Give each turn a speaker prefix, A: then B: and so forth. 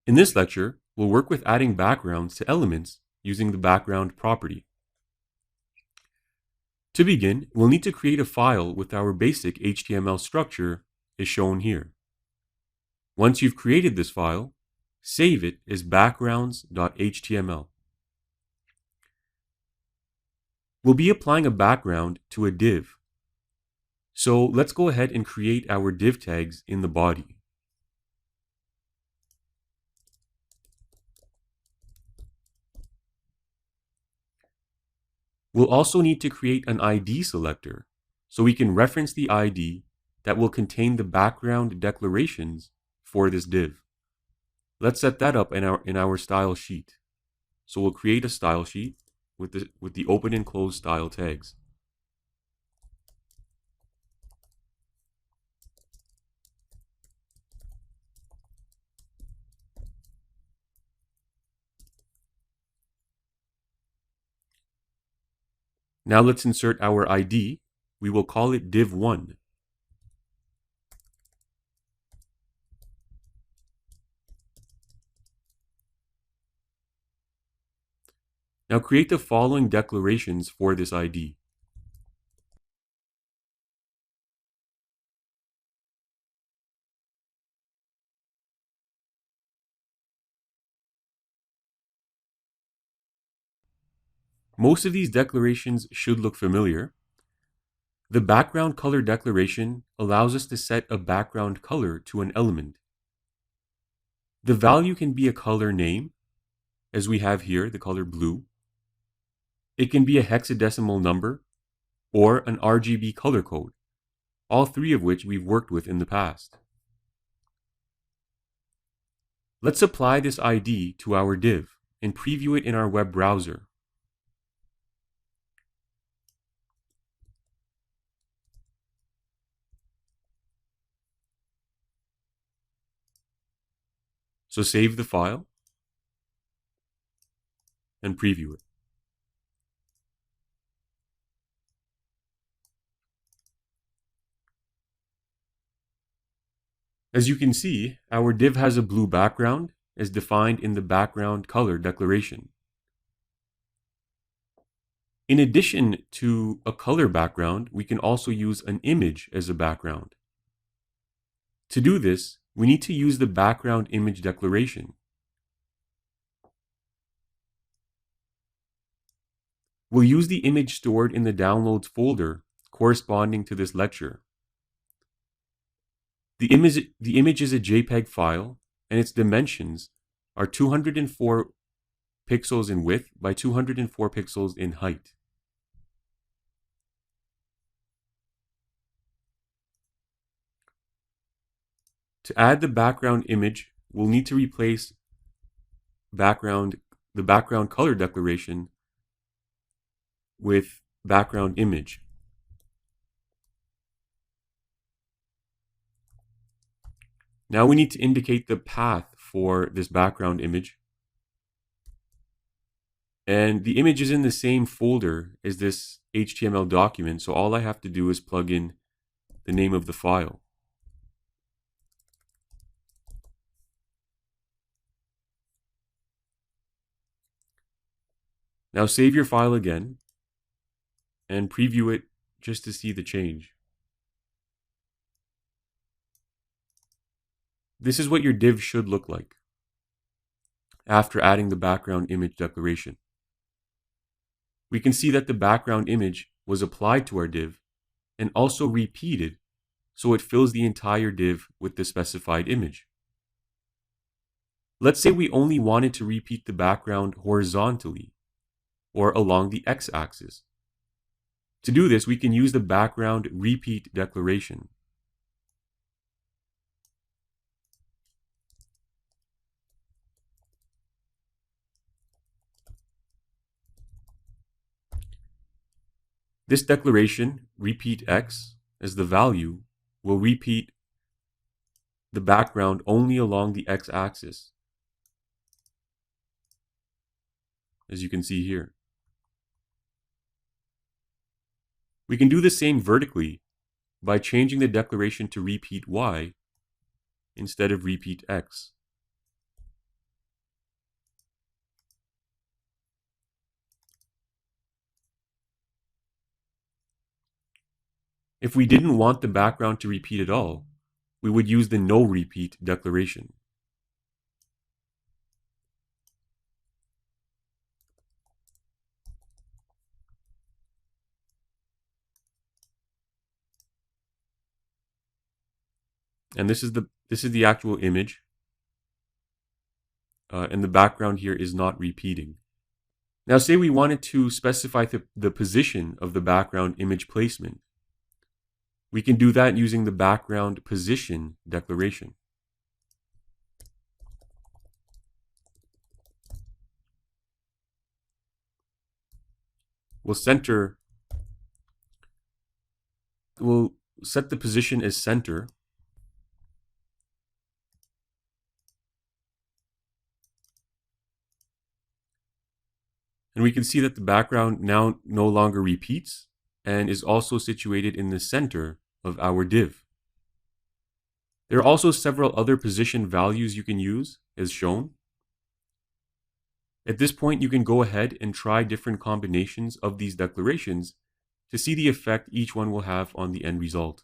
A: In this lecture, we'll work with adding backgrounds to elements using the background property. To begin, we'll need to create a file with our basic HTML structure as shown here. Once you've created this file, save it as backgrounds.html. We'll be applying a background to a div. So let's go ahead and create our div tags in the body. We'll also need to create an ID selector so we can reference the ID that will contain the background declarations for this div. Let's set that up in our style sheet. So we'll create a style sheet with the open and close style tags. Now let's insert our ID. We will call it div1. Now create the following declarations for this ID. Most of these declarations should look familiar. The background color declaration allows us to set a background color to an element. The value can be a color name, as we have here, the color blue. It can be a hexadecimal number or an RGB color code, all three of which we've worked with in the past. Let's apply this ID to our div and preview it in our web browser. So save the file and preview it. As you can see, our div has a blue background as defined in the background color declaration. In addition to a color background, we can also use an image as a background. To do this, we need to use the background image declaration. We'll use the image stored in the downloads folder corresponding to this lecture. The image is a JPEG file, and its dimensions are 204 pixels in width by 204 pixels in height. To add the background image, we'll need to replace the background color declaration with background image. Now we need to indicate the path for this background image. And the image is in the same folder as this HTML document, so all I have to do is plug in the name of the file. Now save your file again and preview it just to see the change. This is what your div should look like after adding the background image declaration. We can see that the background image was applied to our div and also repeated, so it fills the entire div with the specified image. Let's say we only wanted to repeat the background horizontally or along the x-axis. To do this, we can use the background repeat declaration. This declaration, repeat x, as the value, will repeat the background only along the x-axis, as you can see here. We can do the same vertically by changing the declaration to repeat y instead of repeat x. If we didn't want the background to repeat at all, we would use the no repeat declaration. And this is the actual image, and the background here is not repeating. Now say we wanted to specify the position of the background image placement. We can do that using the background position declaration. We'll set the position as center. And we can see that the background now no longer repeats and is also situated in the center of our div. There are also several other position values you can use, as shown. At this point, you can go ahead and try different combinations of these declarations to see the effect each one will have on the end result.